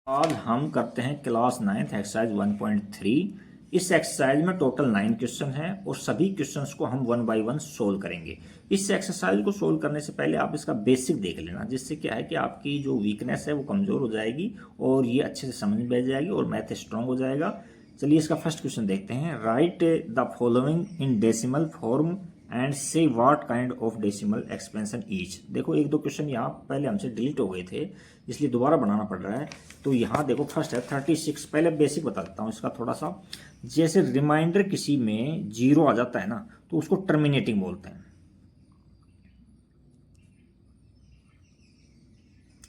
आज हम करते हैं क्लास 9th एक्सरसाइज 1.3। इस एक्सरसाइज में टोटल 9 क्वेश्चन हैं और सभी क्वेश्चंस को हम वन बाय वन सोल्व करेंगे। इस एक्सरसाइज को सोल्व करने से पहले आप इसका बेसिक देख लेना, जिससे क्या है कि आपकी जो वीकनेस है वो कमज़ोर हो जाएगी और ये अच्छे से समझ में बैठ जाएगी और मैथ स्ट्रांग हो जाएगा। चलिए इसका फर्स्ट क्वेश्चन देखते हैं। Write the following in decimal form and say what kind of decimal expansion each. देखो एक दो क्वेश्चन यहाँ पहले हमसे डिलीट हो गए थे, इसलिए दोबारा बनाना पड़ रहा है। तो यहाँ देखो फर्स्ट है 36। पहले बेसिक बता देता हूँ इसका थोड़ा सा। जैसे रिमाइंडर किसी में जीरो आ जाता है ना, तो उसको टर्मिनेटिंग बोलते हैं।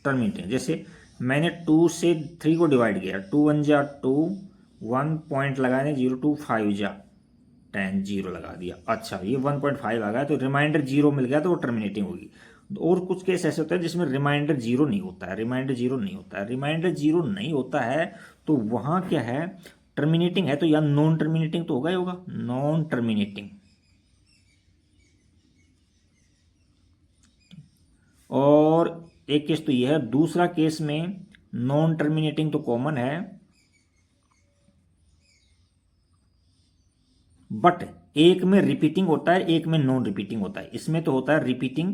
टर्मिनेटिंग जैसे मैंने 2 से 3 को डिवाइड किया, 2 1 जा 2, 1 पॉइंट लगाने 0 2 5 जा 10, जीरो लगा दिया। अच्छा ये 1.5 आ गया तो रिमाइंडर जीरो मिल गया तो वो टर्मिनेटिंग होगी। और कुछ केस ऐसे होते हैं जिसमें रिमाइंडर जीरो नहीं होता है। रिमाइंडर जीरो नहीं होता है, रिमाइंडर जीरो नहीं होता है तो वहाँ क्या है, टर्मिनेटिंग है तो या नॉन टर्मिनेटिंग तो होगा ही होगा, नॉन टर्मिनेटिंग। और एक केस तो यह है, दूसरा केस में नॉन टर्मिनेटिंग तो कॉमन है, बट एक में रिपीटिंग होता है एक में नॉन रिपीटिंग होता है। इसमें तो होता है रिपीटिंग,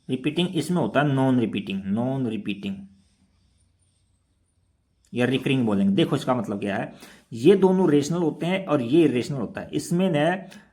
रिपीटिंग इसमें होता है नॉन रिपीटिंग, नॉन रिपीटिंग या रिकरिंग बोलेंगे। देखो इसका मतलब क्या है, ये दोनों रेशनल होते हैं और ये इरेशनल होता है। इसमें न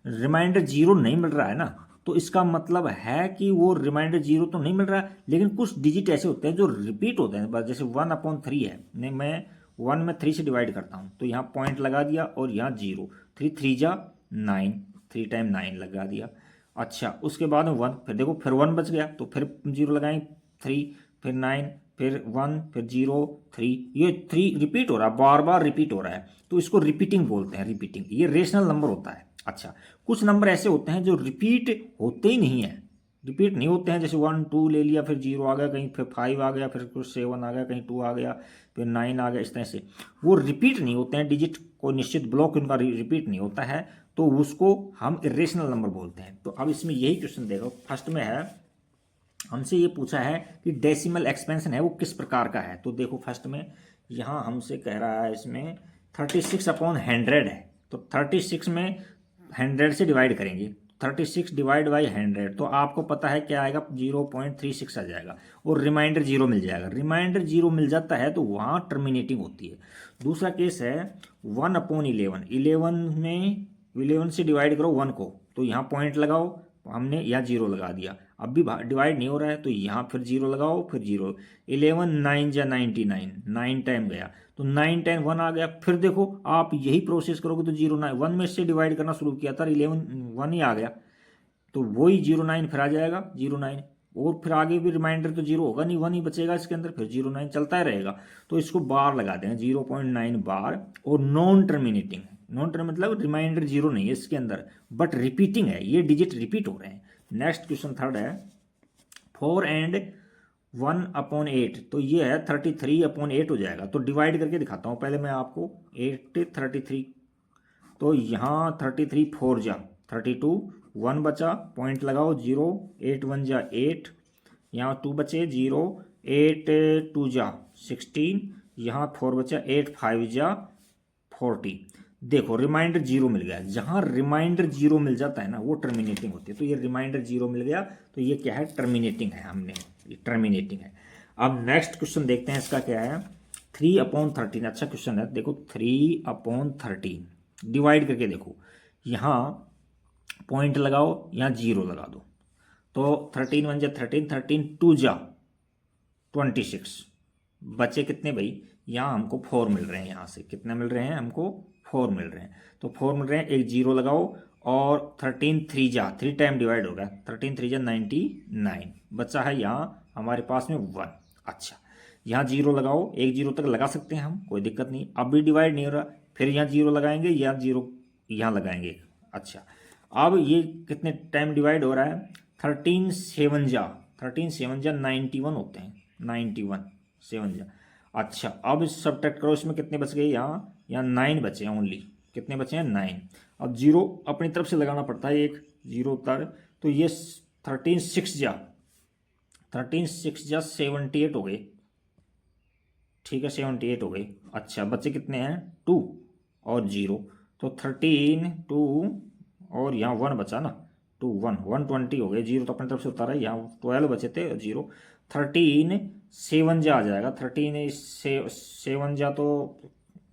रिमाइंडर जीरो नहीं मिल रहा है ना, तो इसका मतलब है कि वो रिमाइंडर जीरो तो नहीं मिल रहा है, लेकिन कुछ डिजिट ऐसे होते हैं जो रिपीट होते हैं। जैसे 1/3 है, नहीं मैं 1 में 3 से डिवाइड करता हूँ तो यहाँ पॉइंट लगा दिया और यहाँ जीरो, 3 3 जा 9, 3 टाइम 9 लगा दिया। अच्छा उसके बाद में 1, फिर देखो फिर 1 बच गया तो फिर जीरो लगाएंगे, 3 फिर 9 फिर 1 फिर 0 3, ये 3 रिपीट हो रहा है, बार बार रिपीट हो रहा है, तो इसको रिपीटिंग बोलते हैं। रिपीटिंग ये रेशनल नंबर होता है। अच्छा कुछ नंबर ऐसे होते हैं जो रिपीट होते ही नहीं है, रिपीट नहीं होते हैं। जैसे 1 2 ले लिया, फिर 0 आ गया, कहीं फिर 5 आ गया, फिर कुछ 7 आ गया, कहीं 2 आ गया, फिर 9 आ गया, इस तरह से वो रिपीट नहीं होते हैं। डिजिट को निश्चित ब्लॉक उनका रिपीट नहीं होता है, तो उसको हम इरेशनल नंबर बोलते हैं। तो अब इसमें यही क्वेश्चन देखो, फर्स्ट में है हमसे ये पूछा है कि डेसिमल एक्सपेंशन है वो किस प्रकार का है। तो देखो फर्स्ट में यहाँ हमसे कह रहा है इसमें 36/100 है, तो 36 में 100 से डिवाइड करेंगे, 36 डिवाइड बाई 100, तो आपको पता है क्या आएगा, 0.36 आ जाएगा और रिमाइंडर जीरो मिल जाएगा। रिमाइंडर जीरो मिल जाता है तो वहाँ टर्मिनेटिंग होती है। दूसरा केस है 1/11, 11 में 11 से डिवाइड करो 1 को, तो यहाँ पॉइंट लगाओ, हमने यहाँ जीरो लगा दिया। अब भी डिवाइड नहीं हो रहा है तो यहाँ फिर जीरो लगाओ, फिर जीरो, 11 9 जा 99, 9 टाइम गया तो 9 टाइम 1 आ गया। फिर देखो आप यही प्रोसेस करोगे तो 0 9 1 में से डिवाइड करना शुरू किया था, 11 1 ही आ गया, तो वही 0 9 फिर आ जाएगा 0 9, और फिर आगे भी रिमाइंडर तो जीरो होगा नहीं, 1 ही बचेगा इसके अंदर, फिर 0 9 चलता ही रहेगा। तो इसको बार लगा दें, 0.9 बार। और नॉन टर्मिनेटिंग, नॉन टर्म मतलब रिमाइंडर जीरो नहीं है इसके अंदर, बट रिपीटिंग है, ये डिजिट रिपीट हो रहे हैं। नेक्स्ट क्वेश्चन थर्ड है 4/1/8, तो ये है 33/8 हो जाएगा। तो डिवाइड करके दिखाता हूँ पहले मैं आपको, 8 33, तो यहाँ 33 4 जा 32, 1 बचा, पॉइंट लगाओ 0, 8 1 जा 8, यहाँ 2 बचे 0, 8 2 जा 16, यहाँ 4 बचा, 8 5 जा 40। देखो रिमाइंडर जीरो मिल गया, जहाँ रिमाइंडर जीरो मिल जाता है ना वो टर्मिनेटिंग होती है। तो ये रिमाइंडर जीरो मिल गया तो ये क्या है, टर्मिनेटिंग है, हमने ये टर्मिनेटिंग है। अब नेक्स्ट क्वेश्चन देखते हैं, इसका क्या है 3/13। अच्छा क्वेश्चन है, देखो 3/13 डिवाइड करके देखो, यहाँ पॉइंट लगाओ, यहाँ जीरो लगा दो, तो 13 1 जा 13, 13 2 जा 26, बचे कितने भाई, यहाँ हमको 4 मिल रहे हैं, यहाँ से कितने मिल रहे हैं हमको, 4 मिल रहे हैं। तो 4 मिल रहे हैं, एक जीरो लगाओ, और 13 3 जा 3 टाइम डिवाइड हो गया, 13 3 जा 99, बचा है यहाँ हमारे पास में 1। अच्छा यहाँ जीरो लगाओ, एक जीरो तक लगा सकते हैं हम, कोई दिक्कत नहीं। अब भी डिवाइड नहीं हो रहा, फिर यहाँ जीरो लगाएंगे, यहाँ जीरो यहाँ लगाएंगे। अच्छा अब ये कितने टाइम डिवाइड हो रहा है, 13 7 जा 91 होते हैं, 91 7 जा। अच्छा अब सब्ट्रैक्ट करो, इसमें कितने बच गए, यहाँ 9 बचे हैं ओनली, कितने बचे हैं 9। अब जीरो अपनी तरफ से लगाना पड़ता है, एक जीरो उतर, तो ये 13 6 जा 13 6 जा 78 हो गए, ठीक है 78 हो गए। अच्छा बच्चे कितने हैं 2 और 0, तो 13 2 और यहाँ 1 बचा ना, 2 1 120 हो गए। 0 तो अपनी तरफ से उतारा, यहाँ 12 बचे थे 0। 13 7 जा आ जाएगा, 13 7 जा तो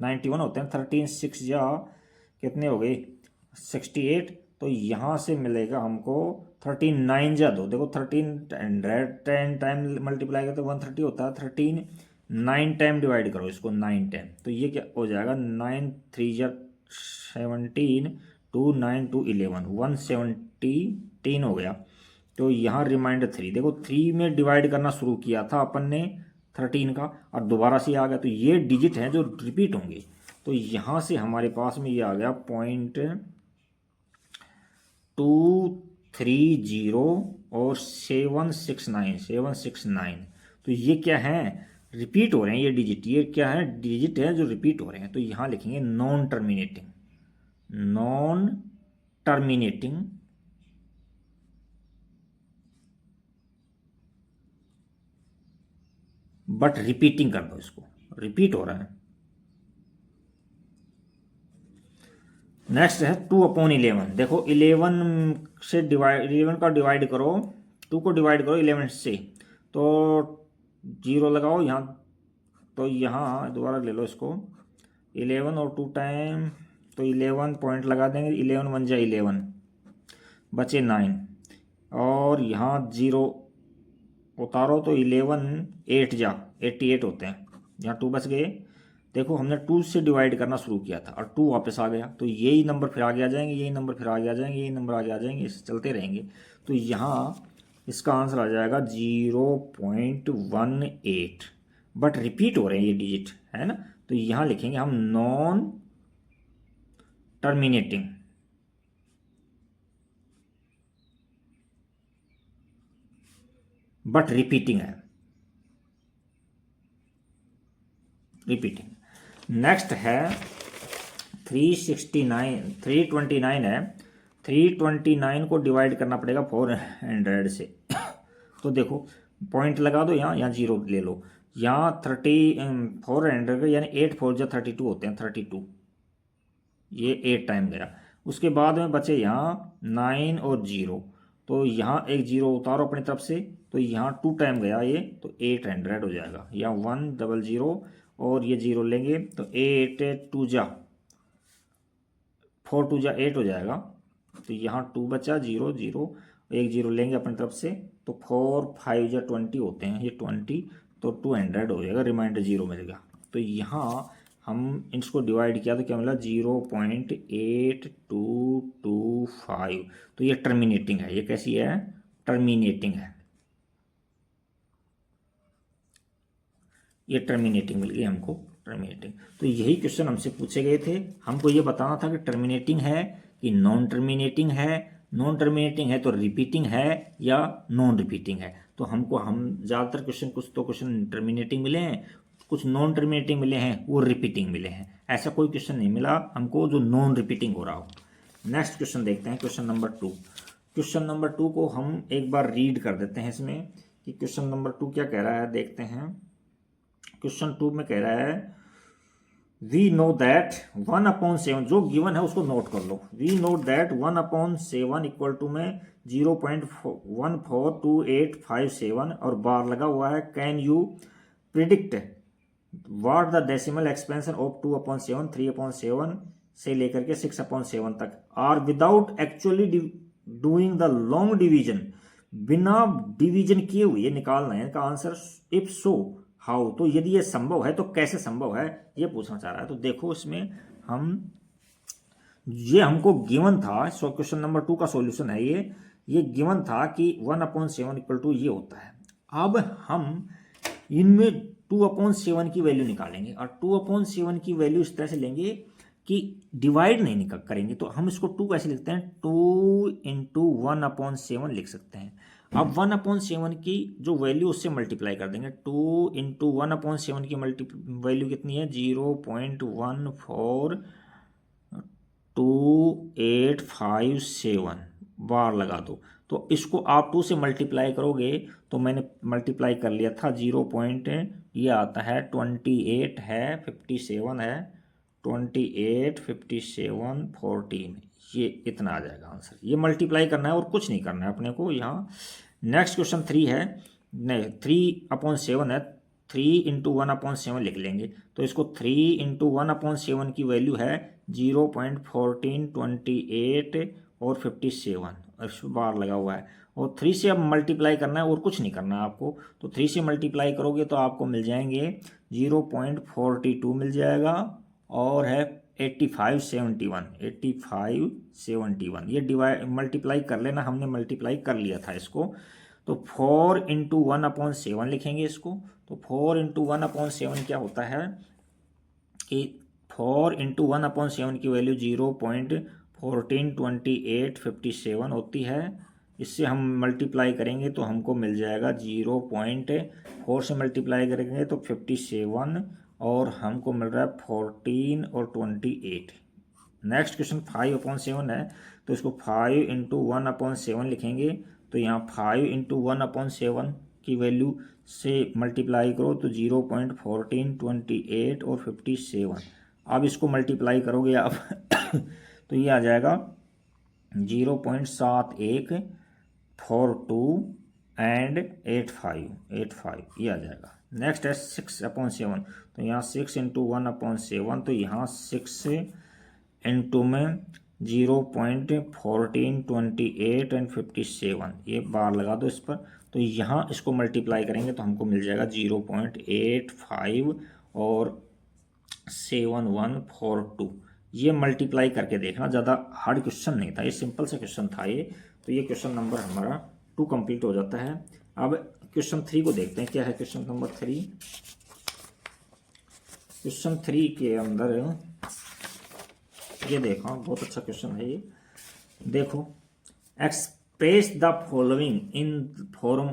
91 होते हैं। 13 6 जा कितने हो गए 68, तो यहाँ से मिलेगा हमको 13 9 जा 2, देखो 13 टाइम मल्टीप्लाई करते 130 होता है। 13 9 टाइम डिवाइड करो इसको, 9 टाइम, तो ये क्या हो जाएगा 9 3 जा 17, 2 9 2 11 117 हो गया। तो यहाँ रिमाइंडर 3, देखो 3 में डिवाइड करना शुरू किया था अपन ने 13 का, और दोबारा से आ गया, तो ये डिजिट हैं जो रिपीट होंगे। तो यहाँ से हमारे पास में ये आ गया 0.230 और 769। तो ये क्या है रिपीट हो रहे हैं ये डिजिट, ये क्या है डिजिट है जो रिपीट हो रहे हैं। तो यहाँ लिखेंगे non terminating, non terminating but repeating कर दो, इसको रिपीट हो रहा है। नेक्स्ट है 2/11, देखो 11 से डिवाइड, 11 का डिवाइड करो, 2 को डिवाइड करो 11 से, तो 0 लगाओ यहाँ, तो यहाँ दोबारा ले लो इसको 11 और 2 टाइम, तो 11 पॉइंट लगा देंगे, 11 1 जा 11 बचे 9, और यहाँ 0 उतारो तो 11 8 जा 88 होते हैं, यहाँ 2 बच गए। देखो हमने 2 से डिवाइड करना शुरू किया था और 2 वापस आ गया, तो यही नंबर फिर आगे आ जाएंगे, यही नंबर फिर आगे आ जाएंगे, यही नंबर आगे आ जाएंगे, इससे चलते रहेंगे। तो यहाँ इसका आंसर आ जाएगा 0.18, बट रिपीट हो रहे हैं ये डिजिट है ना। तो यहाँ लिखेंगे हम नॉन टर्मिनेटिंग, बट रिपीटिंग है, रिपीटिंग। नेक्स्ट है 329 है, 329 को डिवाइड करना पड़ेगा 400 से। तो देखो पॉइंट लगा दो यहाँ, यहाँ 0 ले लो, यहाँ 400 का यानी 8 4 जा 32 होते हैं, 32 ये 8 टाइम गया। उसके बाद में बचे यहाँ 9 और 0, तो यहाँ एक 0 उतारो अपनी तरफ से, तो यहाँ 2 टाइम गया ये, तो 800 हो जाएगा। यहाँ 100 और ये 0 लेंगे तो 8 2 जा 4 2 जा 8 हो जाएगा। तो यहाँ 2 बचा 0 0, एक 0 लेंगे अपनी तरफ से, तो 4 5 जा 20 होते हैं, ये 20, तो 200 हो जाएगा, रिमाइंडर 0 मिलेगा। तो यहाँ हम इसको डिवाइड किया तो क्या मिला 0.8225। तो ये टर्मिनेटिंग है, ये कैसी है टर्मिनेटिंग है, ये टर्मिनेटिंग मिल गई हमको, टर्मिनेटिंग। तो यही क्वेश्चन हमसे पूछे गए थे, हमको ये बताना था कि टर्मिनेटिंग है कि नॉन टर्मिनेटिंग है। नॉन टर्मिनेटिंग है तो रिपीटिंग है या नॉन रिपीटिंग है। तो हमको हम ज़्यादातर क्वेश्चन, कुछ तो क्वेश्चन टर्मिनेटिंग मिले हैं, कुछ नॉन टर्मिनेटिंग मिले हैं, वो रिपीटिंग मिले हैं। ऐसा कोई क्वेश्चन नहीं मिला हमको जो नॉन रिपीटिंग हो रहा हो। नेक्स्ट क्वेश्चन देखते हैं, क्वेश्चन नंबर 2। क्वेश्चन नंबर 2 को हम एक बार रीड कर देते हैं इसमें कि क्वेश्चन नंबर 2 क्या कह रहा है, देखते हैं। क्वेश्चन 2 में कह रहा है वी नो दैट 1/7, जो गिवन है उसको नोट कर लो। We know that 1/7 equal to में 0.142857 और बार लगा हुआ है। Can you predict what the decimal expansion of 2/7 3/7 से लेकर के 6/7 तक are without actually doing the long division, बिना डिवीजन किए हुए निकालना है इनका आंसर। इफ सो हाउ, तो यदि ये संभव है तो कैसे संभव है, ये पूछना चाह रहा है। तो देखो इसमें हम, ये हमको गिवन था, क्वेश्चन नंबर 2 का सॉल्यूशन है ये गिवन था कि 1/7 इक्वल टू ये होता है। अब हम इनमें 2/7 की वैल्यू निकालेंगे और 2/7 की वैल्यू इस तरह से लेंगे कि डिवाइड नहीं करेंगे। तो हम इसको 2 कैसे लिखते हैं, 2 × 1/7 लिख सकते हैं। अब 1/7 की जो वैल्यू उससे मल्टीप्लाई कर देंगे, 2 × 1/7 की वैल्यू कितनी है 0.14285 बार लगा दो, तो तो इसको आप 2 से मल्टीप्लाई करोगे तो मैंने मल्टीप्लाई कर लिया था 0 पॉइंट ये आता है 28 है 57 है 28 57 14 ये इतना आ जाएगा आंसर। ये मल्टीप्लाई करना है और कुछ नहीं करना है अपने को यहाँ। नेक्स्ट क्वेश्चन 3 है, नहीं 3/7 है, 3 × 1/7 लिख लेंगे। तो इसको 3 × 1/7 की वैल्यू है 0.1428 और 57 और इस पर बार लगा हुआ है और 3 से अब मल्टीप्लाई करना है और कुछ नहीं करना है आपको। तो 3 से मल्टीप्लाई करोगे तो आपको मिल जाएंगे 0.42 मिल जाएगा और है 8571 ये डिवाइड मल्टीप्लाई कर लेना, हमने मल्टीप्लाई कर लिया था इसको। तो 4 × 1/7 लिखेंगे इसको। तो 4 × 1/7 क्या होता है कि 4 × 1/7 की वैल्यू 0.142857 होती है। इससे हम मल्टीप्लाई करेंगे तो हमको मिल जाएगा 0.4 से मल्टीप्लाई करेंगे तो 57 और हमको मिल रहा है 14 और 28। नेक्स्ट क्वेश्चन 5/7 है, तो इसको 5 × 1/7 लिखेंगे। तो यहाँ 5 × 1/7 की वैल्यू से मल्टीप्लाई करो तो 0.1428 और 57। अब इसको मल्टीप्लाई करोगे आप तो ये आ जाएगा 0.7142 एंड 85 ये आ जाएगा। नेक्स्ट है 6/7, तो यहाँ 6 × 1/7, तो यहाँ 6 इंटू में 0.1428 एंड 57 ये बार लगा दो इस पर। तो यहाँ इसको मल्टीप्लाई करेंगे तो हमको मिल जाएगा 0.85 और 7142। ये मल्टीप्लाई करके देखना, ज़्यादा हार्ड क्वेश्चन नहीं था, ये सिंपल सा क्वेश्चन था ये। तो ये क्वेश्चन नंबर हमारा 2 कंप्लीट हो जाता है। अब क्वेश्चन 3 को देखते हैं क्या है। क्वेश्चन नंबर 3, क्वेश्चन 3 के अंदर ये देखो बहुत अच्छा क्वेश्चन है ये। देखो, express the following in the form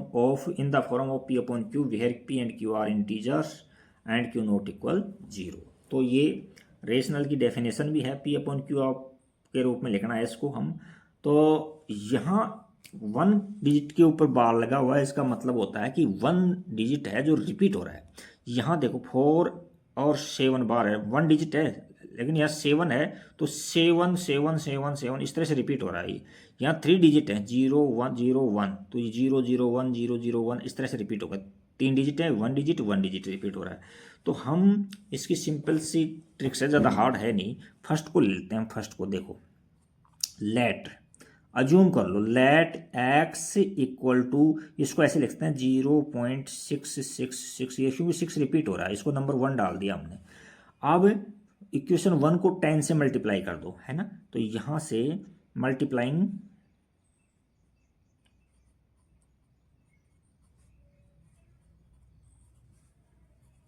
of P/Q where P and Q are integers and Q not equal 0। तो ये रेशनल की डेफिनेशन भी है, P/Q के रूप में लिखना है इसको हम। तो यहाँ 1 डिजिट के ऊपर बार लगा हुआ है, इसका मतलब होता है कि 1 डिजिट है जो रिपीट हो रहा है। यहाँ देखो 4 और 7 बार है, 1 डिजिट है लेकिन यहाँ 7 है तो 7 7 7 7 इस तरह से रिपीट हो रहा है। यहाँ 3 डिजिट है 0 1 0 1, तो ये 0 0 1 0 0 1 इस तरह से रिपीट होगा। 3 डिजिट है, 1 डिजिट रिपीट हो रहा है। तो हम इसकी सिंपल सी ट्रिक्स है, ज़्यादा हार्ड है नहीं। फर्स्ट को ले लेते हैं। फर्स्ट को देखो, लेट अज्यूम कर लो, लेट x इक्वल टू, इसको ऐसे लिखते हैं 0.666, ये क्योंकि 6 रिपीट हो रहा है, इसको नंबर 1 डाल दिया हमने। अब इक्वेशन 1 को 10 से मल्टीप्लाई कर दो, है ना। तो यहां से multiplying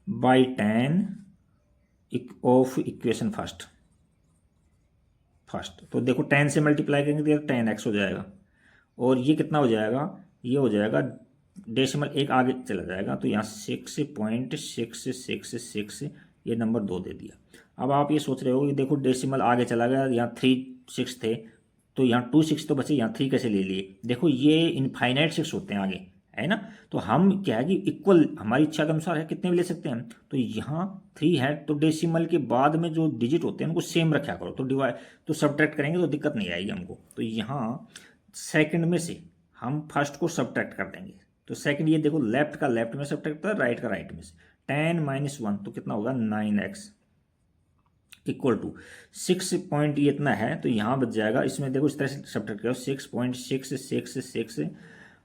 by 10 of equation first. तो देखो 10 से मल्टीप्लाई करेंगे तो 10x हो जाएगा और ये कितना हो जाएगा, ये हो जाएगा डेसिमल 1 आगे चला जाएगा। तो यहाँ 6.666 ये नंबर 2 दे दिया। अब आप ये सोच रहे हो कि देखो डेसिमल आगे चला गया, यहाँ 3 6 थे तो यहाँ 2 6 तो बचे, यहाँ 3 कैसे ले लिए। देखो ये इनफाइनाइट 6 होते हैं आगे, है ना। तो हम क्या है कि इक्वल हमारी इच्छा के अनुसार है, कितने भी ले सकते हैं। तो यहाँ 3 है तो डेसिमल के बाद में जो डिजिट होते हैं उनको सेम रखा करो, तो डिवाइड तो सब्ट्रैक्ट करेंगे तो दिक्कत नहीं आएगी हमको। तो यहाँ सेकंड में से हम फर्स्ट को सब्ट्रैक्ट कर देंगे। तो सेकंड ये देखो, लेफ्ट का लेफ्ट में सब्ट्रैक्ट होता है, राइट का राइट में से। 10 - 1 तो कितना होगा 9x इक्वल टू 6 पॉइंट ये इतना है तो यहाँ बच जाएगा। इसमें देखो इस तरह से सब्ट्रैक्ट करो 6.666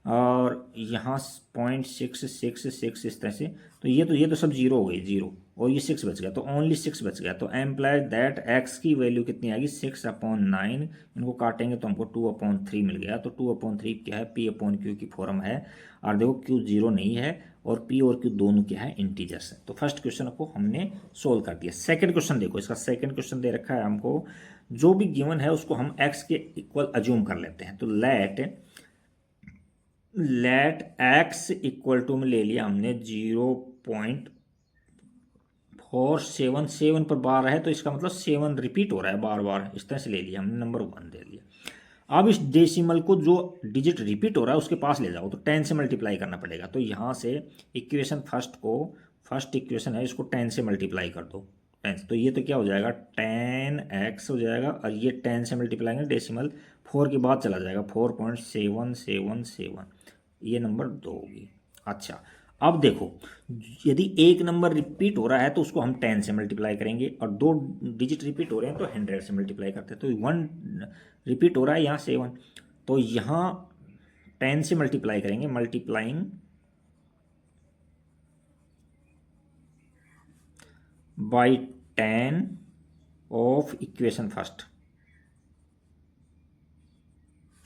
और यहाँ 0.666 इस तरह से। तो ये तो सब जीरो हो गई, जीरो, और ये 6 बच गया, तो ओनली 6 बच गया। तो एम्प्लाइड दैट x की वैल्यू कितनी आएगी 6/9। इनको काटेंगे तो हमको 2/3 मिल गया। तो 2/3 क्या है, P/Q की फॉर्म है। और देखो Q 0 नहीं है और P और Q दोनों क्या है, इंटीजर्स है। तो फर्स्ट क्वेश्चन को हमने सोल्व कर दिया। सेकंड क्वेश्चन देखो, इसका सेकंड क्वेश्चन दे रखा है हमको, जो भी गिवन है उसको हम x के इक्वल अज्यूम कर लेते हैं। तो लेट x इक्वल टू में ले लिया हमने 0.477 पर बार है तो इसका मतलब 7 रिपीट हो रहा है बार बार, इस तरह से ले लिया हमने, नंबर 1 दे लिया। अब इस डेसिमल को जो डिजिट रिपीट हो रहा है उसके पास ले जाओ, तो 10 से मल्टीप्लाई करना पड़ेगा। तो यहाँ से इक्वेशन फर्स्ट इक्वेशन है, इसको 10 से मल्टीप्लाई कर दो, 10। तो ये तो क्या हो जाएगा, 10x हो जाएगा, और ये 10 से मल्टीप्लाई करेंगे डेसिमल 4 के बाद चला जाएगा, 4.777, ये नंबर 2 होगी। अच्छा, अब देखो, यदि एक नंबर रिपीट हो रहा है तो उसको हम 10 से मल्टीप्लाई करेंगे, और 2 डिजिट रिपीट हो रहे हैं तो 100 से मल्टीप्लाई करते हैं। तो 1 रिपीट हो रहा है यहाँ 7, तो यहाँ 10 से मल्टीप्लाई करेंगे, multiplying by 10 of equation first.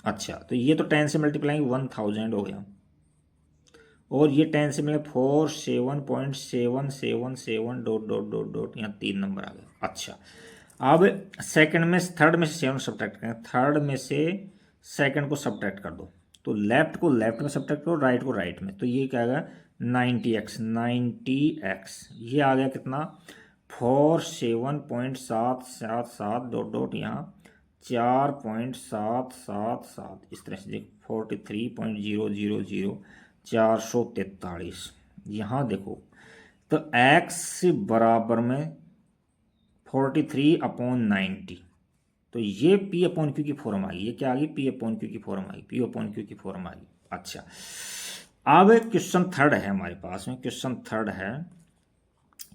अच्छा, तो ये तो 10 से मल्टीप्लाई 1000 हो गया, और ये 10 से मिले 47.777 डॉट डॉट डॉट डॉट, यहाँ 3 नंबर आ गए। अच्छा, अब सेकंड में थर्ड में से 7 सब्ट्रैक्ट करें, थर्ड में से सेकंड को सब्ट्रैक्ट कर दो, तो लेफ्ट को लेफ्ट में सब्ट्रैक्ट करो, राइट को राइट में, तो ये क्या आ गया 90x, 90x, ये आ गया कितना 47.777 डॉट डॉट यहाँ 4.777, इस तरह से देखो 43.000 443, यहाँ देखो, तो x बराबर में 43/90, तो ये P/Q की फॉर्म आ गई, ये क्या आ गई P/Q की फॉर्म आ गई, P/Q की फॉर्म आ गई। अच्छा, अब क्वेश्चन थर्ड है हमारे पास में, क्वेश्चन थर्ड है,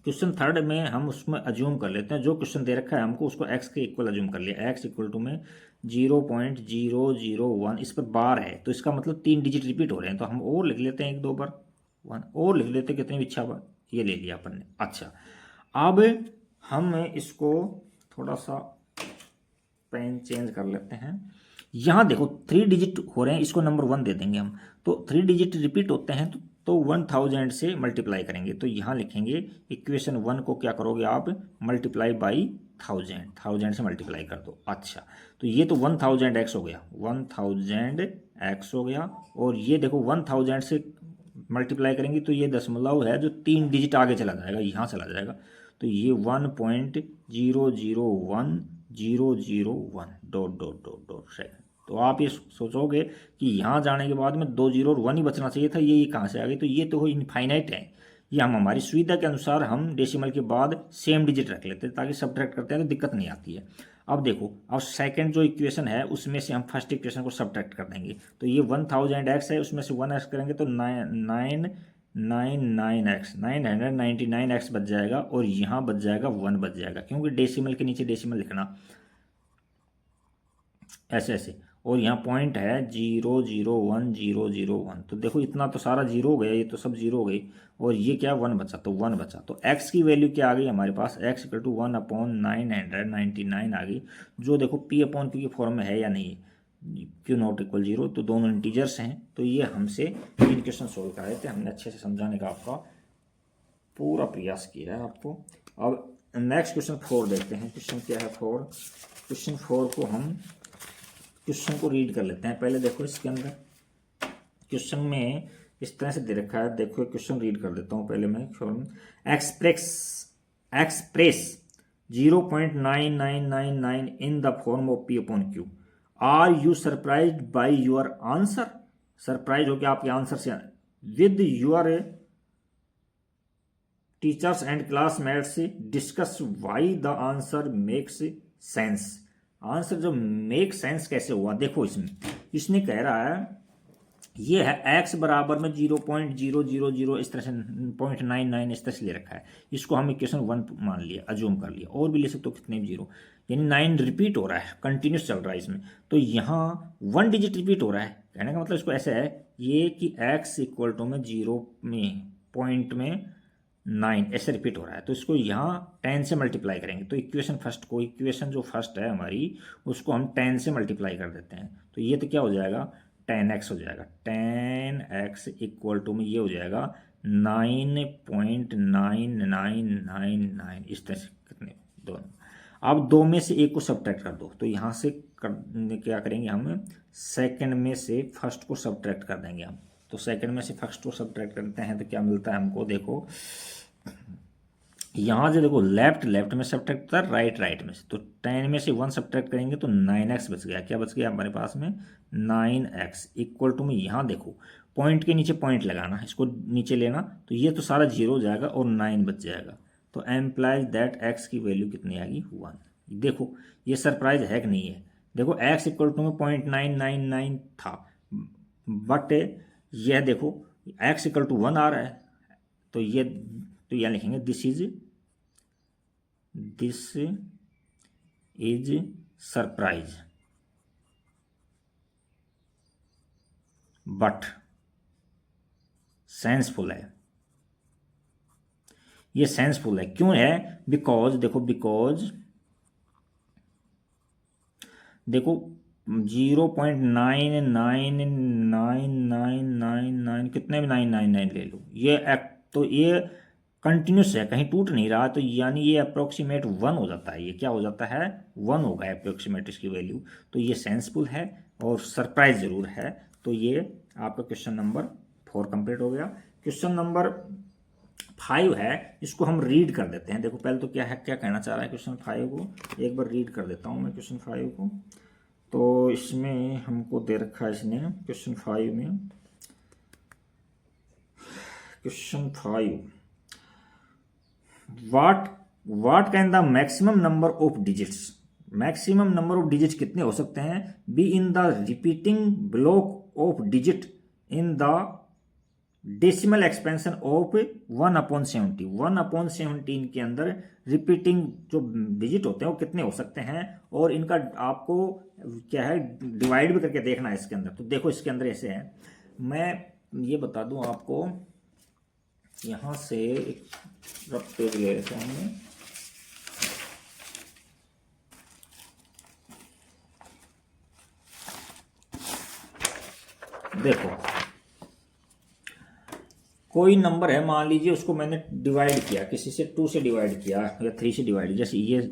क्वेश्चन थर्ड में हम उसमें अज्यूम कर लेते हैं, जो क्वेश्चन दे रखा है हमको उसको x के इक्वल अज्यूम कर लिया, x इक्वल टू में 0.001, इस पर बार है तो इसका मतलब 3 डिजिट रिपीट हो रहे हैं, तो हम और लिख लेते हैं 1 2 बार 1 और लिख लेते हैं, कितनी भी इच्छा बार, ये ले लिया अपन ने। अच्छा, अब हम इसको थोड़ा सा पेन चेंज कर लेते हैं, यहाँ देखो 3 डिजिट हो रहे हैं, इसको नंबर 1 दे देंगे हम, तो 3 डिजिट रिपीट होते हैं तो 1000 से मल्टीप्लाई करेंगे, तो यहाँ लिखेंगे इक्वेशन 1 को क्या करोगे आप, मल्टीप्लाई बाई 1000 से मल्टीप्लाई कर दो। अच्छा, तो ये तो 1000x हो गया, 1000x हो गया, और ये देखो 1000 से मल्टीप्लाई करेंगे तो ये दशमलव है जो 3 डिजिट आगे चला जाएगा, यहाँ चला जाएगा, तो ये 1.001001 dot dot dot dot second. तो आप ये सोचोगे कि यहाँ जाने के बाद में 2 0 और 1 ही बचना चाहिए था, ये कहाँ से आ गई, तो ये तो इनफाइनाइट है, ये हम हमारी सुविधा के अनुसार हम डेसिमल के बाद सेम डिजिट रख लेते हैं ताकि सब्ट्रैक्ट करते हैं तो दिक्कत नहीं आती है। अब देखो, अब सेकंड जो इक्वेशन है उसमें से हम फर्स्ट इक्वेशन को सब्ट्रैक्ट कर देंगे, तो ये 1000x है, उसमें से 1x करेंगे तो 999x बच जाएगा, और यहाँ बच जाएगा 1 बच जाएगा, क्योंकि डेसिमल के नीचे डेसिमल लिखना ऐसे ऐसे, और यहाँ पॉइंट है 001001, तो देखो इतना तो सारा जीरो हो गया, ये तो सब जीरो हो गई, और ये क्या 1 बचा, तो 1 बचा, तो x की वैल्यू क्या आ गई हमारे पास, x इक्वल टू 1/999 आ गई, जो देखो P/Q की फॉर्म में है या नहीं है, Q नॉट इक्वल 0, तो दोनों इंटीजर्स हैं, तो ये हमसे इन क्वेश्चन सोल्व कराए थे, हमने अच्छे से समझाने का आपका पूरा प्रयास किया है आपको। अब नेक्स्ट क्वेश्चन 4 देखते हैं, क्वेश्चन क्या है 4, क्वेश्चन 4 को हम क्वेश्चन को रीड कर लेते हैं पहले। देखो इसके अंदर क्वेश्चन में इस तरह से दे रखा है, देखो क्वेश्चन रीड कर देता हूँ पहले मैं, express 0.9999 in the form of P/Q, are you surprised by your answer, surprise हो गया आपके आंसर से, with your teachers and classmates discuss why the answer makes sense, answer जो मेक सेंस कैसे हुआ, देखो इसने कह रहा है ये है x बराबर में 0.000 इस तरह से 0.99 इस तरह से ले रखा है, इसको हम इक्वेशन 1 मान लिया, अज्यूम कर लिया, और भी ले सकते हो कितने भी जीरो, यानी 9 रिपीट हो रहा है, कंटिन्यूस चल रहा है इसमें, तो यहाँ 1 डिजिट रिपीट हो रहा है, कहने का मतलब इसको ऐसे है ये कि x इक्वल टू में 0 में पॉइंट में 9 ऐसे रिपीट हो रहा है, तो इसको यहाँ 10 से मल्टीप्लाई करेंगे, तो इक्वेशन फर्स्ट को, इक्वेशन जो फर्स्ट है हमारी उसको हम 10 से मल्टीप्लाई कर देते हैं, तो ये तो क्या हो जाएगा 10x हो जाएगा, 10x इक्वल टू में ये हो जाएगा 9.9999, इस तरह से कितने दोनों, अब 2 में से 1 को सब्ट्रैक्ट कर दो, तो यहाँ से क्या करेंगे हम, सेकंड में से फर्स्ट को सब्ट्रैक्ट कर देंगे हम, तो सेकंड में से फर्स्ट को सब्ट्रैक्ट करते हैं तो क्या मिलता है हमको, देखो यहाँ से देखो लेफ्ट लेफ्ट में सब्ट्रैक्ट होता है, राइट राइट में से, तो 10 में से 1 सब्ट्रैक्ट करेंगे तो 9x बच गया। क्या बच गया हमारे पास में? 9x इक्वल टू में यहाँ देखो पॉइंट के नीचे पॉइंट लगाना, इसको नीचे लेना, तो ये तो सारा जीरो हो जाएगा और 9 बच जाएगा। तो एम्प्लाइज दैट x की वैल्यू कितनी आएगी? 1। देखो ये सरप्राइज है कि नहीं है? देखो x इक्वल टू में 0.999 था, बट यह देखो x इक्वल टू 1 आ रहा है, तो ये तो यहाँ लिखेंगे this is surprise but senseful है। ये सेंसफुल है क्यों है? बिकॉज देखो 0.999999 कितने भी 999 ले लो, ये तो ये कंटिन्यूस है, कहीं टूट नहीं रहा, तो यानी ये अप्रोक्सीमेट 1 हो जाता है। ये क्या हो जाता है? 1 होगा अप्रोक्सीमेट इसकी वैल्यू। तो ये सेंसफुल है और सरप्राइज जरूर है। तो ये आपका क्वेश्चन नंबर 4 कंप्लीट हो गया। क्वेश्चन नंबर 5 है, इसको हम रीड कर देते हैं। देखो पहले तो क्या है, क्या कहना चाह रहा है क्वेश्चन 5 को, एक बार रीड कर देता हूँ मैं क्वेश्चन 5 को। तो इसमें हमको दे रखा है इसने क्वेश्चन 5 में, question 5 what can the maximum number of digits, maximum number of digit कितने हो सकते हैं, be in the repeating block of digit in the decimal expansion of 1/70। 1/17 के अंदर रिपीटिंग जो डिजिट होते हैं वो कितने हो सकते हैं, और इनका आपको क्या है डिवाइड भी करके देखना है इसके अंदर। तो देखो इसके अंदर ऐसे है, मैं ये बता दूं आपको, यहां से एक रफ पेज ले लेता हूं मैं। देखो कोई नंबर है, मान लीजिए उसको मैंने डिवाइड किया, किसी से 2 से डिवाइड किया या 3 से डिवाइड, जैसे ये है,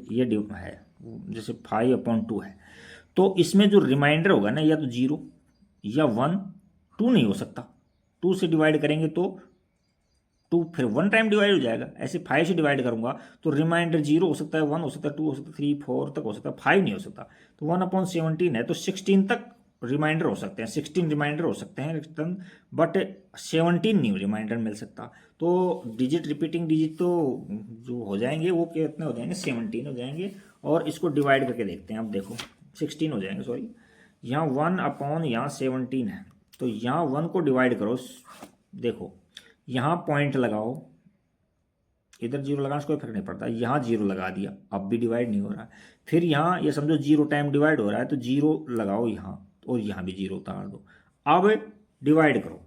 जैसे 5/2 है, तो इसमें जो रिमाइंडर होगा ना, या तो 0 या 1, 2 नहीं हो सकता। 2 से डिवाइड करेंगे तो 2 फिर 1 टाइम डिवाइड हो जाएगा। ऐसे 5 से डिवाइड करूंगा तो रिमाइंडर 0 हो सकता है, 1 हो सकता है, 2 हो सकता है, 3 4 तक हो सकता है, 5 नहीं हो सकता। तो 1/17 है तो 16 तक रिमाइंडर हो सकते हैं, 16 रिमाइंडर हो सकते हैं, बट 17 नहीं रिमाइंडर मिल सकता। तो डिजिट रिपीटिंग डिजिट तो जो हो जाएंगे वो कितने हो जाएंगे? 17 हो जाएंगे। और इसको डिवाइड करके देखते हैं। अब देखो 16 हो जाएंगे, सॉरी, यहाँ 1/17 है, तो यहाँ 1 को डिवाइड करो, देखो यहाँ पॉइंट लगाओ, इधर 0 लगाने से कोई फर्क नहीं पड़ता, यहाँ 0 लगा दिया, अब भी डिवाइड नहीं हो रहा है। फिर यहाँ ये समझो 0 टाइम डिवाइड हो रहा है, तो 0 लगाओ यहाँ, और यहाँ भी 0 उतार दो। अब डिवाइड करो,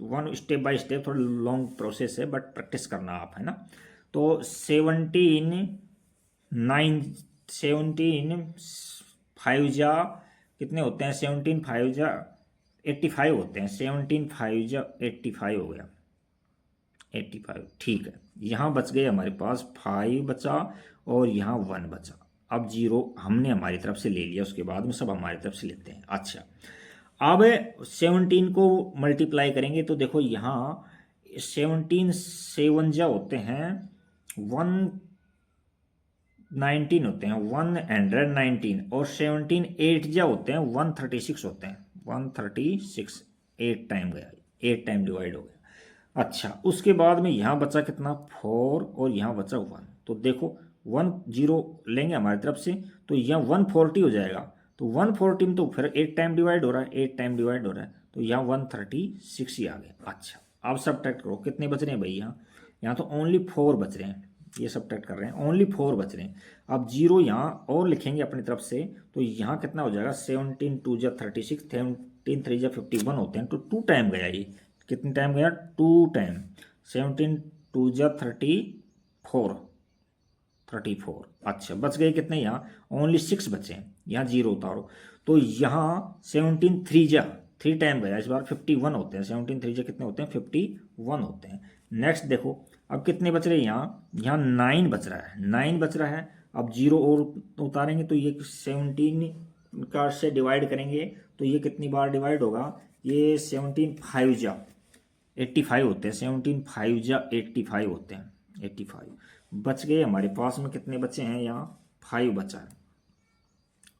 1 स्टेप बाय स्टेप, थोड़ा लॉन्ग प्रोसेस है बट प्रैक्टिस करना आप, है ना। तो 17 5 जा कितने होते हैं? 17 5 जा 85 होते हैं। 17 5 जा 85 हो गया, 85, ठीक है। यहाँ बच गए हमारे पास 5 बचा और यहाँ 1 बचा। अब 0 हमने हमारी तरफ से ले लिया, उसके बाद में सब हमारी तरफ से लेते हैं। अच्छा, अब 17 को मल्टीप्लाई करेंगे तो देखो यहाँ 17 7 जा होते हैं 119 होते हैं, 119, और 17 8 जा होते हैं 136 होते हैं, 136, 8 टाइम गया, 8 टाइम डिवाइड हो गया। अच्छा, उसके बाद में यहाँ बचा कितना? 4, और यहाँ बचा 1। तो देखो 1 0 लेंगे हमारी तरफ से, तो यहाँ 140 हो जाएगा। तो 140 में तो फिर 8 टाइम डिवाइड हो रहा है, 8 टाइम डिवाइड हो रहा है, तो यहाँ 136 ही आ गया। अच्छा, अब सब्ट्रैक्ट करो, कितने बच रहे हैं भाई? यहाँ तो ओनली 4 बच रहे हैं, ये सब्ट्रैक्ट कर रहे हैं, ओनली 4 बच रहे हैं। अब 0 यहाँ और लिखेंगे अपनी तरफ से, तो यहाँ कितना हो जाएगा? 17 2 जा 36, 17 3 जा 51 होते हैं, तो 2 टाइम गया। ये कितने टाइम गया? 2 टाइम। 17 2 जा 34। अच्छा, बच गए कितने? यहाँ ओनली 6 बचे हैं, यहाँ 0 उतारो, तो यहाँ 17 3 जा 3 टाइम गया, इस बार 51 होते हैं। 17 3 जा कितने होते हैं? 51 होते हैं। नेक्स्ट देखो अब कितने बच रहे हैं? यहाँ 9 बच रहा है, 9 बच रहा है। अब 0 और उतारेंगे तो ये 17 का से डिवाइड करेंगे तो ये कितनी बार डिवाइड होगा? ये 17 5 जा 85 होते हैं, 17 5 जा 85 होते हैं। 85 बच गए हमारे पास में। कितने बचे हैं यहाँ? 5 बचा है।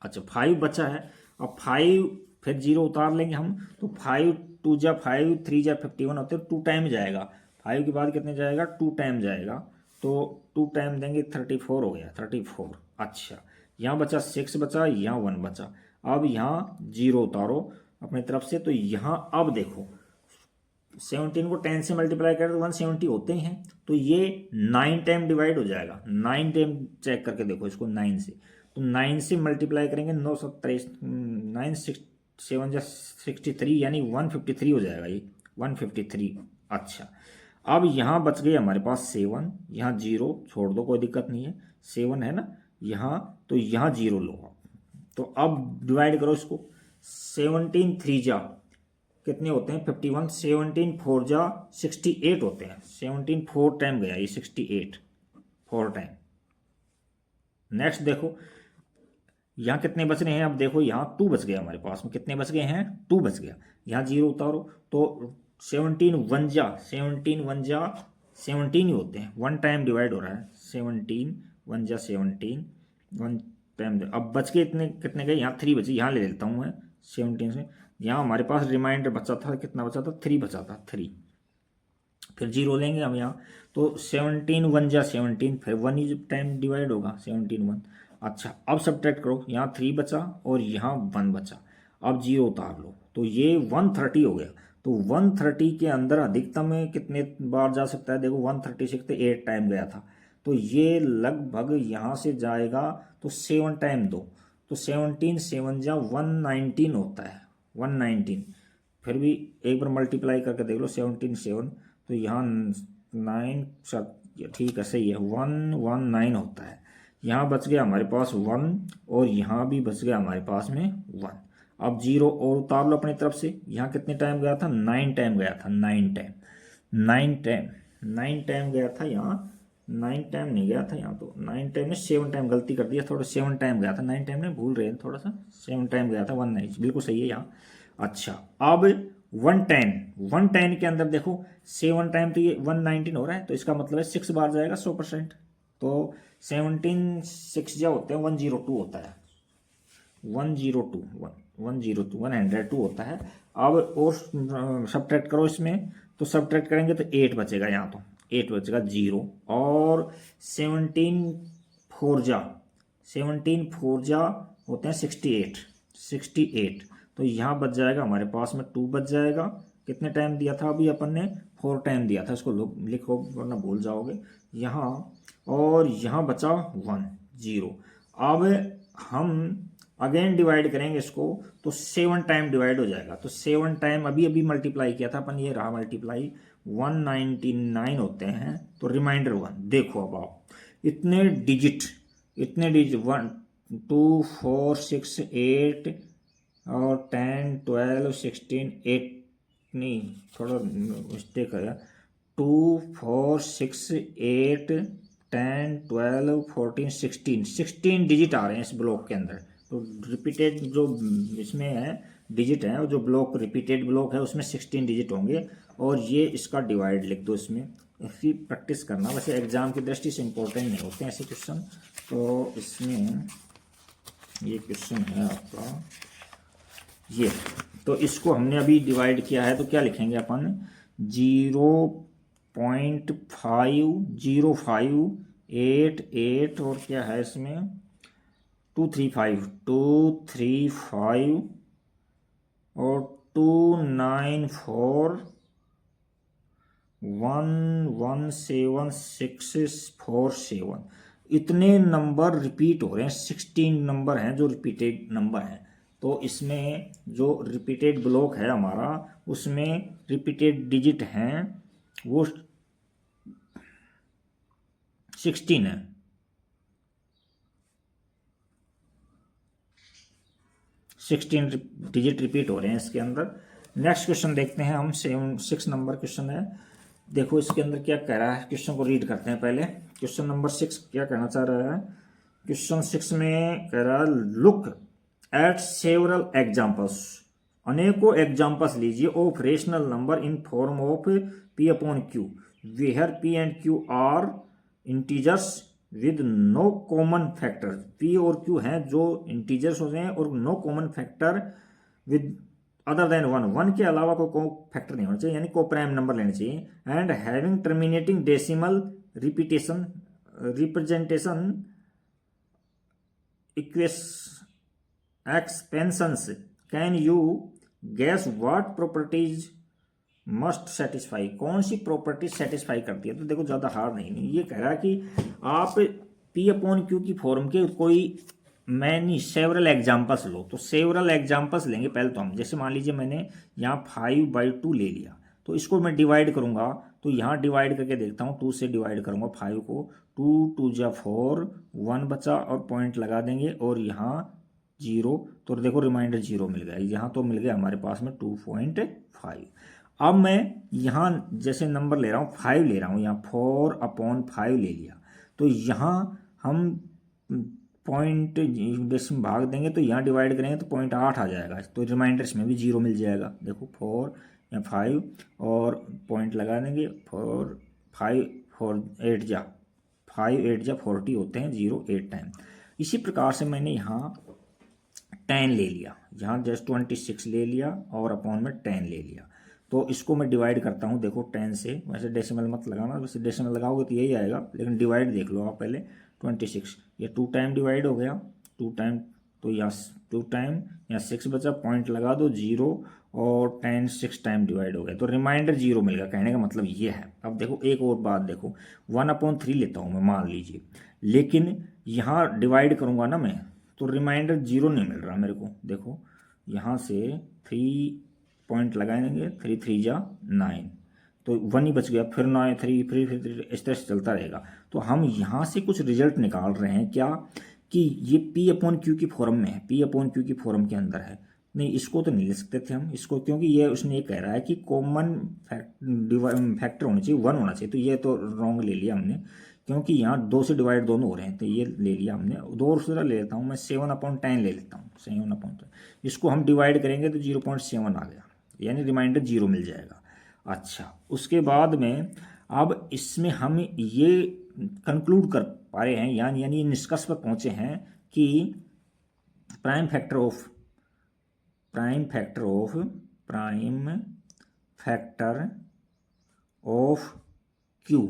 अच्छा 5 बचा है। अब 5 फिर 0 उतार लेंगे हम, तो 5 2 जा 5 3 जा 51 होते हैं, 2 टाइम जाएगा। 5 के बाद कितने जाएगा? 2 टाइम जाएगा, तो 2 टाइम देंगे 34 हो गया, 34। अच्छा यहाँ बचा 6 बचा, यहाँ 1 बचा। अब यहाँ 0 उतारो अपनी तरफ से, तो यहाँ अब देखो 17 को 10 से मल्टीप्लाई करें तो 170 होते ही हैं, तो ये 9 टाइम डिवाइड हो जाएगा। 9 टाइम चेक करके देखो इसको 9 से, तो 9 से मल्टीप्लाई करेंगे 9 9 6 7 जा 63 यानी 153 हो जाएगा ये 153। अच्छा अब यहाँ बच गए हमारे पास 7, यहाँ 0 छोड़ दो कोई दिक्कत नहीं है, 7 है ना यहाँ, तो यहाँ 0 लो आप। तो अब डिवाइड करो इसको, 17 3 जा कितने होते हैं? 51। 17 4 जा 68 होते हैं। 17 4 टाइम गया ये 68 4 टाइम। नेक्स्ट देखो यहाँ कितने बच रहे हैं? अब देखो यहाँ 2 बच गया हमारे पास में। कितने बच गए हैं? 2 बच गया। यहाँ 0 उतारो, तो 17 1 जा 17 1 जा 17 ही होते हैं, 1 टाइम डिवाइड हो रहा है। 17 1 जा 17 1 टाइम। अब बच के इतने कितने गए? यहाँ 3 बचे, यहाँ ले लेता हूँ मैं 17 से। यहाँ हमारे पास रिमाइंडर बचा था, कितना बचा था? 3 बचा था, 3। फिर 0 लेंगे हम यहाँ, तो 17 1 जा 17, फिर 1 ही टाइम डिवाइड होगा 17 1। अच्छा अब सब्ट्रैक्ट करो, यहाँ 3 बचा और यहाँ 1 बचा। अब 0 उतार लो, तो ये 130 हो गया। तो 130 के अंदर अधिकतम में कितने बार जा सकता है? देखो 136 तो 8 टाइम गया था, तो ये लगभग यहाँ से जाएगा तो 7 टाइम दो, तो 17 7 जा 119 होता है, 119। फिर भी एक बार मल्टीप्लाई करके देख लो 17 7, तो यहाँ 9 ठीक है सही है 119 होता है। यहाँ बच गया हमारे पास 1 और यहाँ भी बच गया हमारे पास में 1। अब 0 और उतार लो अपनी तरफ से। यहाँ कितने टाइम गया था? 9 टाइम गया था, 9 टाइम गया था। यहाँ 9 टाइम नहीं गया था, यहाँ तो 9 टाइम में 7 टाइम, गलती कर दिया थोड़ा, 7 टाइम गया था, 9 टाइम नहीं भूल रहे हैं थोड़ा सा, 7 टाइम गया था 19 बिल्कुल सही है यहाँ। अच्छा अब 110 के अंदर देखो 7 टाइम, तो ये 119 हो रहा है, तो इसका मतलब है 6 बार जाएगा 100%। तो 17 6 जा होते हैं 102 होता है, 102 होता है। अब और सब्ट्रैक्ट करो इसमें, तो सब्ट्रैक्ट करेंगे तो 8 बचेगा, यहाँ तो 8 बचेगा 0। और 17 4 जा होते हैं 68, तो यहाँ बच जाएगा हमारे पास में 2 बच जाएगा। कितने टाइम दिया था अभी अपन ने? 4 टाइम दिया था, इसको लिखो वरना भूल जाओगे यहाँ। और यहाँ बचा 1 0। अब हम अगेन डिवाइड करेंगे इसको, तो 7 टाइम डिवाइड हो जाएगा। तो 7 टाइम अभी मल्टीप्लाई किया था अपन, ये रहा मल्टीप्लाई, 199 होते हैं, तो रिमाइंडर 1। देखो अब आप इतने डिजिट 1 2 4 6 8 और 10 12 16 8 नहीं थोड़ा मिस्टेक है, 2 4 6 8 10 12 14 16 डिजिट आ रहे हैं इस ब्लॉक के अंदर। तो रिपीटेड जो इसमें है डिजिट है, जो ब्लॉक रिपीटेड ब्लॉक है उसमें 16 डिजिट होंगे। और ये इसका डिवाइड लिख दो इसमें, इसकी प्रैक्टिस करना, वैसे एग्जाम की दृष्टि से इम्पोर्टेंट नहीं होते हैं ऐसे क्वेश्चन। तो इसमें ये क्वेश्चन है आपका ये, तो इसको हमने अभी डिवाइड किया है, तो क्या लिखेंगे अपन? 0.50588 और क्या है इसमें 235 और 294117647। इतने नंबर रिपीट हो रहे हैं, 16 नंबर हैं जो रिपीटेड नंबर हैं। तो इसमें जो रिपीटेड ब्लॉक है हमारा, उसमें रिपीटेड डिजिट हैं वो 16 है। सिक्सटीन डिजिट रिपीट हो रहे हैं इसके अंदर। नेक्स्ट क्वेश्चन देखते हैं हम, 6 नंबर क्वेश्चन है। देखो इसके अंदर क्या कह रहा है, क्वेश्चन को रीड करते हैं पहले। क्वेश्चन नंबर 6 क्या कहना चाह रहा है? क्वेश्चन 6 में कह रहा है लुक एट सेवरल एग्जाम्पल्स, अनेकों एग्जाम्पल्स लीजिए of rational number in form of P/Q, where P and Q are integers with no common factor, P और क्यू हैं जो इंटीजर्स होते हैं और no common factor with other than one, one के अलावा कोई फैक्टर नहीं होना चाहिए, यानी को प्राइम नंबर लेने चाहिए। And having terminating decimal repetition representation equals expansions, can you gas what properties must satisfy, कौन सी प्रॉपर्टी सेटिस्फाई करती है। तो देखो ज़्यादा हार्ड नहीं, ये कह रहा है कि आप पी अपॉन क्यू की फॉर्म के कोई मैनी सेवरल एग्जाम्पल्स लो। तो सेवरल एग्जाम्पल्स लेंगे पहले तो हम, जैसे मान लीजिए मैंने यहाँ 5/2 ले लिया, तो इसको मैं डिवाइड करूँगा, तो यहाँ डिवाइड करके देखता हूँ, 2 से डिवाइड करूँगा 5 को, 2 2 जा 4, 1 बचा और पॉइंट लगा देंगे और यहाँ 0, तो देखो रिमाइंडर 0 मिल गया, यहाँ तो मिल गया हमारे पास में 2.5। अब मैं यहाँ जैसे नंबर ले रहा हूँ 5 ले रहा हूँ, यहाँ 4/5 ले लिया, तो यहाँ हम पॉइंट डेसिमल भाग देंगे तो यहाँ डिवाइड करेंगे तो 0.8 आ जाएगा, तो रिमाइंडर्स में भी 0 मिल जाएगा। देखो 4 या 5 और पॉइंट लगा देंगे, 4 5 4 8 जा 5 8 जा 40 होते हैं 0 8 टाइम। इसी प्रकार से मैंने यहाँ 10 ले लिया, यहाँ जस्ट 26 ले लिया और अपॉन में 10 ले लिया, तो इसको मैं डिवाइड करता हूँ। देखो 10 से, वैसे डेसिमल मत लगाना, वैसे डेसिमल लगाओगे तो यही आएगा, लेकिन डिवाइड देख लो आप पहले। 26 ये 2 टाइम डिवाइड हो गया, 2 टाइम, तो यहाँ 2 टाइम, यहाँ 6 बचा, पॉइंट लगा दो 0 और 10 6 टाइम डिवाइड हो गया, तो रिमाइंडर 0 मिल गया। कहने का मतलब ये है। अब देखो एक और बात देखो, 1/3 लेता हूँ मैं मान लीजिए, लेकिन यहाँ डिवाइड करूँगा ना मैं, तो रिमाइंडर 0 नहीं मिल रहा मेरे को। देखो यहाँ से 3 पॉइंट लगाएंगे, 3 3 जा 9, तो 1 ही बच गया, फिर 9 3 फिर इस तरह से चलता रहेगा। तो हम यहाँ से कुछ रिजल्ट निकाल रहे हैं क्या, कि ये P अपॉन क्यू की फॉर्म में है, P अपॉन क्यू की फॉर्म के अंदर है। नहीं, इसको तो नहीं ले सकते थे हम इसको, क्योंकि ये उसने ये कह रहा है कि कॉमन फैक्टर होना चाहिए, 1 होना चाहिए, तो ये तो रॉन्ग ले लिया हमने, क्योंकि यहाँ 2 से डिवाइड दोनों हो रहे हैं, तो ये ले लिया हमने। 2 और दूसरा ले लेता हूँ मैं, 7/10 ले लेता हूँ, 7/10, इसको हम डिवाइड करेंगे तो 0.7 आ गया, यानी रिमाइंडर 0 मिल जाएगा। अच्छा, उसके बाद में अब इसमें हम ये कंक्लूड कर पा रहे हैं, यानी निष्कर्ष पर पहुंचे हैं कि prime factor of Q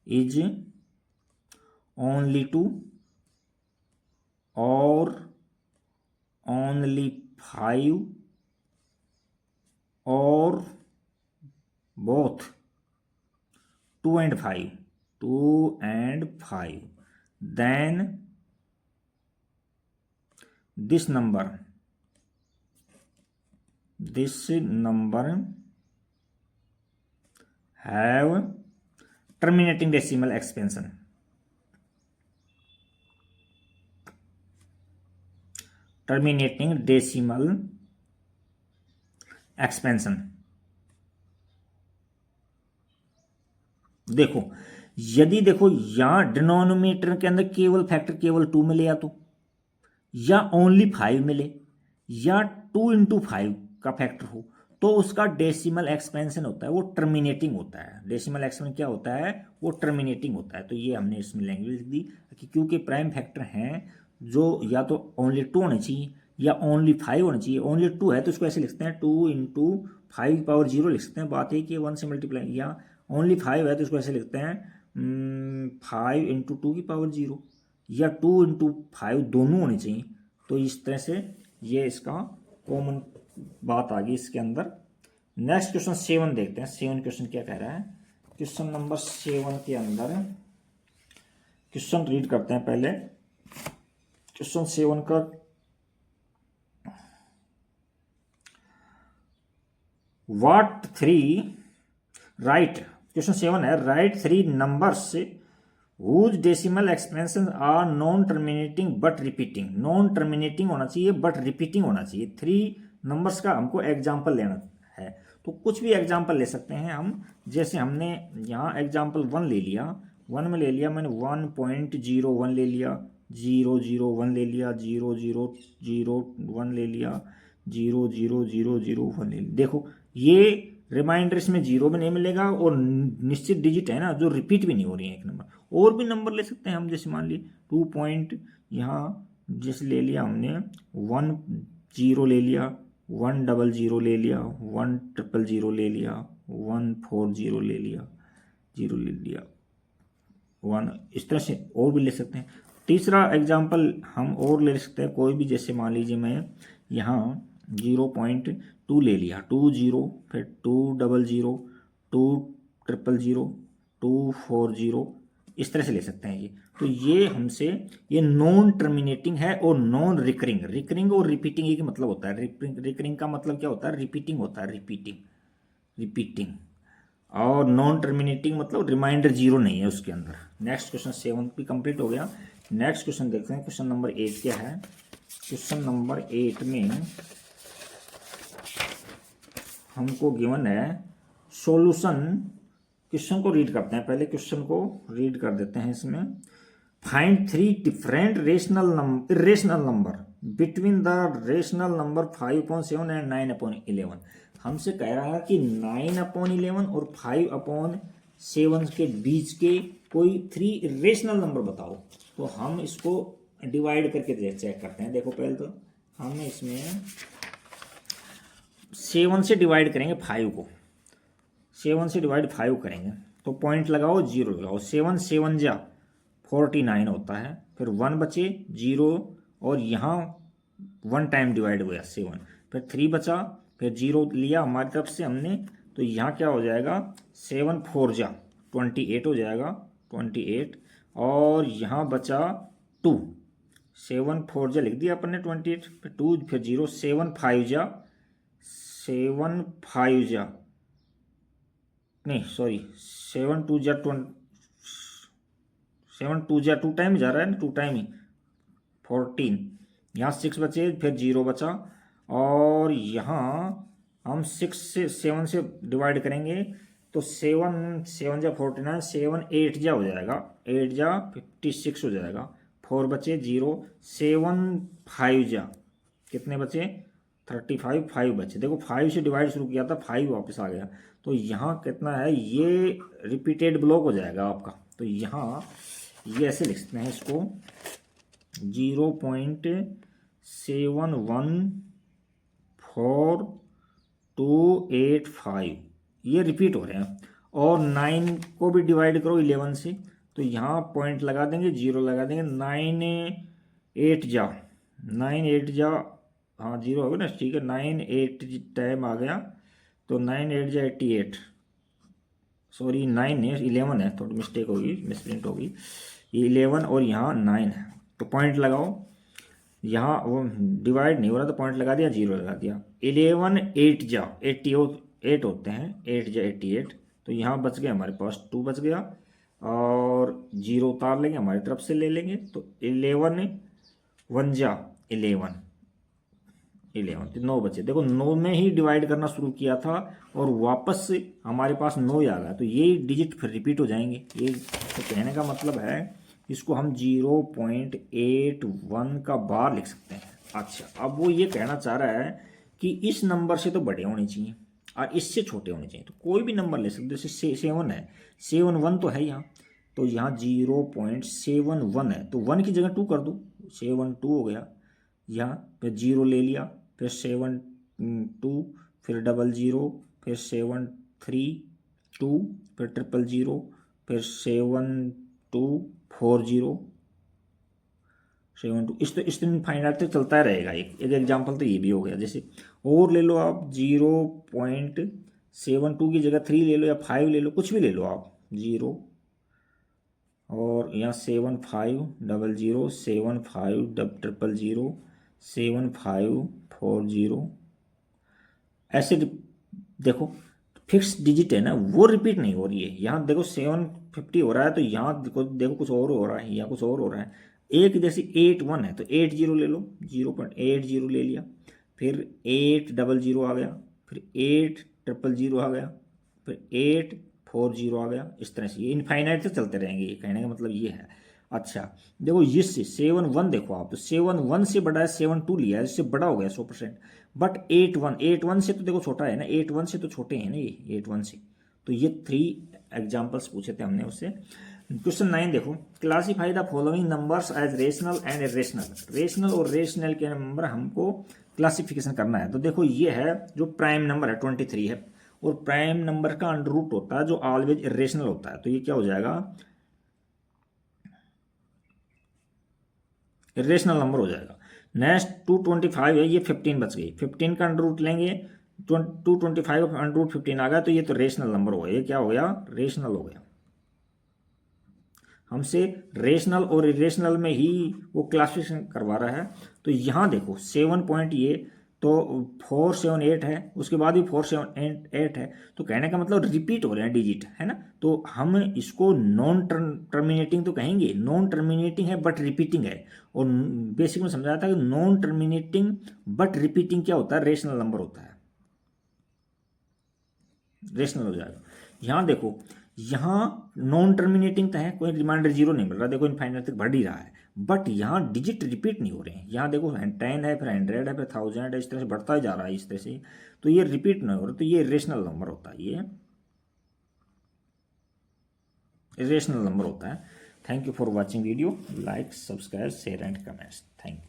is only 2 और ओनली 5 और both 2 and 5, then this number have terminating decimal expansion, देखो यदि देखो यहाँ डिनोमिनेटर के अंदर केवल फैक्टर केवल 2 मिले, या ओनली 5 मिले, या 2 × 5 का फैक्टर हो, तो उसका डेसिमल एक्सपेंशन होता है, वो टर्मिनेटिंग होता है। डेसिमल एक्सपेंशन क्या होता है, वो टर्मिनेटिंग होता है। तो ये हमने इसमें लैंग्वेज लिख दी कि क्योंकि प्राइम फैक्टर हैं जो या तो ओनली 2 होने चाहिए या ओनली 5 होना चाहिए। ओनली 2 है तो इसको ऐसे लिखते हैं 2 × 5⁻0 लिख सकते हैं, बात है कि 1 से मल्टीप्लाई, या ओनली 5 है तो इसको ऐसे लिखते हैं 5 × 2⁻0, या 2 × 5 दोनों होने चाहिए। तो इस तरह से ये इसका कॉमन बात आ गई इसके अंदर। नेक्स्ट क्वेश्चन 7 देखते हैं। 7 क्वेश्चन क्या कह रहा है, क्वेश्चन नंबर 7 के अंदर क्वेश्चन रीड करते हैं पहले। क्वेश्चन 7 का व्हाट 3 राइट, क्वेश्चन 7 है, right 3 numbers whose decimal expansions are non terminating but repeating। Non terminating होना चाहिए बट रिपीटिंग होना चाहिए। 3 नंबर्स का हमको एग्जाम्पल लेना है, तो कुछ भी एग्जाम्पल ले सकते हैं हम। जैसे हमने यहाँ एग्जाम्पल 1 ले लिया, 1 में ले लिया मैंने 1.01 ले लिया, 001 ले लिया, 0001 ले लिया, 00001 ले लिया। देखो ये रिमाइंडर इसमें जीरो भी नहीं मिलेगा और निश्चित डिजिट है ना जो रिपीट भी नहीं हो रही है एक नंबर। और भी नंबर ले सकते हैं हम, जैसे मान ली 2 पॉइंट यहाँ जैसे ले लिया हमने 1 0 ले लिया, 1 00 ले लिया, 1 000 ले लिया, 1 40 ले लिया, 0 ले लिया, 1, इस तरह से और भी ले सकते हैं। तीसरा एग्जाम्पल हम और ले सकते हैं कोई भी, जैसे मान लीजिए मैं यहाँ 0.2 ले लिया, 2 0, फिर 2 00, 2 000, 2 40, इस तरह से ले सकते हैं ये। तो ये हमसे ये नॉन टर्मिनेटिंग है और नॉन रिकरिंग। रिकरिंग और रिपीटिंग एक मतलब होता है। रिकरिंग का मतलब क्या होता है? रिपीटिंग होता है, रिपीटिंग। और नॉन टर्मिनेटिंग मतलब रिमाइंडर जीरो नहीं है उसके अंदर। नेक्स्ट क्वेश्चन 7 भी कंप्लीट हो गया। नेक्स्ट क्वेश्चन देखते हैं। क्वेश्चन नंबर 8 क्या है? क्वेश्चन नंबर 8 में हमको गिवन है सॉल्यूशन। क्वेश्चन को रीड करते हैं, पहले क्वेश्चन को रीड कर देते हैं। इसमें find 3 different irrational number between the rational number 5/7 and 9/11। हमसे कह रहा है कि 9/11 और 5/7 के बीच के कोई 3 इरेशनल नंबर बताओ। तो हम इसको डिवाइड करके चेक करते हैं। देखो पहले तो हम इसमें 7 से डिवाइड करेंगे 5 को। 7 से डिवाइड 5 करेंगे तो पॉइंट लगाओ, 0 लगाओ। 7 7 जा 49 होता है। फिर 1 बचे 0 और यहाँ 1 टाइम डिवाइड हो गया 7। फिर 3 बचा, फिर 0 लिया हमारी तरफ से हमने, तो यहाँ क्या हो जाएगा? 7 4 जा 28 हो जाएगा, 28। और यहाँ बचा 2, 7 4 जा लिख दिया अपन ने 28, फिर 2, फिर 0, 7 5 जा 7 5 जा नहीं सॉरी 7 2 जा 7 2 जा 2 टाइम जा रहा है ना, 2 टाइम ही 14। यहाँ 6 बचे, फिर 0 बचा। और यहाँ हम 6 से 7 से डिवाइड करेंगे तो 7 7 जा 49, 7 8 जा हो जाएगा, 8 जा 56 हो जाएगा। 4 बचे 0, 7 5 जा कितने बचे? 35, 5 बचे। देखो 5 से डिवाइड शुरू किया था, 5 वापस आ गया। तो यहाँ कितना है? ये रिपीटेड ब्लॉक हो जाएगा आपका। तो यहाँ ये ऐसे लिख सकते हैं इसको 0.71425 ये रिपीट हो रहे हैं। और 9 को भी डिवाइड करो 11 से, तो यहाँ पॉइंट लगा देंगे, 0 लगा देंगे। 9 8 जा 9 8 जा हाँ 0 होगा ना, ठीक है। 9 8 टाइम आ गया, तो 9 8 जा 88, सॉरी 9 है 11 है, थोड़ी मिस्टेक होगी, मिसप्रिंट होगी। 11 और यहाँ 9 है, तो पॉइंट लगाओ। यहाँ वो डिवाइड नहीं हो रहा तो पॉइंट लगा दिया, 0 लगा दिया। 11 8 जा 88 होते हैं, 8 जा 88। तो यहाँ बच गया हमारे पास 2 बच गया, और 0 उतार लेंगे हमारी तरफ से ले लेंगे। तो 11 1 जा 11 तो 9 बचे। देखो 9 में ही डिवाइड करना शुरू किया था और वापस से हमारे पास 9 ही आ गया, तो ये डिजिट फिर रिपीट हो जाएंगे। ये तो कहने का मतलब है इसको हम 0.81 का बार लिख सकते हैं। अच्छा, अब वो ये कहना चाह रहा है कि इस नंबर से तो बड़े होने चाहिए और इससे छोटे होने चाहिए। तो कोई भी नंबर ले सकते, जैसे 7 है, 7 1 तो है यहाँ, तो यहाँ 0.71 है, तो 1 की जगह 2 कर दो, 7 2 हो गया। यहाँ फिर 0 ले लिया, फिर 7 2, फिर 00, फिर 7 3 2, फिर 000, फिर 7 2 4 0 7 2। इस दिन फाइनल तक चलता रहेगा। एक एग्जाम्पल तो ये भी हो गया। जैसे और ले लो आप 0.72 की जगह 3 ले लो या 5 ले लो, कुछ भी ले लो आप, 0 और यहाँ 7 5 00, 7 5 000, 7 5 4 0। ऐसे देखो फिक्स डिजिट है ना, वो रिपीट नहीं हो रही है। यहाँ देखो 750 हो रहा है, तो यहाँ देखो कुछ और हो रहा है, यहाँ कुछ और हो रहा है। एक जैसे 8 1 है तो 8 0 ले लो, 0.80 ले लिया, फिर 8 00 आ गया, फिर 8 000 आ गया, फिर 8 4 0 आ गया। इस तरह से ये इनफाइनाइट से चलते रहेंगे। ये कहने का मतलब ये है। अच्छा देखो इससे 7 1 देखो आप, तो 7 1 से बड़ा है, 7 2 लिया है, इससे बड़ा हो गया 100%। बट 8 1 से तो देखो छोटा है ना, 8 1 से तो छोटे हैं ना ये 8 1 से। तो ये 3 एग्जाम्पल्स पूछे थे हमने उससे। क्वेश्चन 9 देखो, classify the following numbers as rational and irrational. Rational और रेशनल के नंबर हमको क्लासिफिकेशन करना है। तो देखो ये है जो प्राइम नंबर है 23 है, और प्राइम नंबर का अंडर रूट होता है जो ऑलवेज इरेशनल होता है, तो ये क्या हो जाएगा, इरेशनल नंबर हो जाएगा। नेक्स्ट 225 है, ये 15 बच गई, 15 का अंडर रूट लेंगे, 225 अंडर रूट 15 आ गया, तो ये तो रेशनल नंबर हो गया, ये क्या हो गया, रेशनल हो गया। हमसे रेशनल और इरेशनल में ही वो क्लासिफिकेशन करवा रहा है। तो यहाँ देखो 7 पॉइंट ये तो 478 है, उसके बाद भी 478 है, तो कहने का मतलब रिपीट हो रहे हैं डिजिट, है ना। तो हम इसको नॉन टर्मिनेटिंग तो कहेंगे, नॉन टर्मिनेटिंग है बट रिपीटिंग है। और बेसिक में समझाया था कि नॉन टर्मिनेटिंग बट रिपीटिंग क्या होता है, रेशनल नंबर होता है, रेशनल हो जाएगा। यहाँ देखो, यहाँ नॉन टर्मिनेटिंग तो है, कोई रिमाइंडर जीरो नहीं मिल रहा, देखो इनफाइनाइट तक बढ़ ही रहा है, बट यहाँ डिजिट रिपीट नहीं हो रहे हैं। यहाँ देखो 10 है, फिर 100 है, फिर 1000 है, इस तरह से बढ़ता ही जा रहा है इस तरह से, तो ये रिपीट नहीं हो रहा, तो ये रेशनल नंबर होता है, ये रेशनल नंबर होता है। Thank you for watching video, like subscribe share and comments, thank you.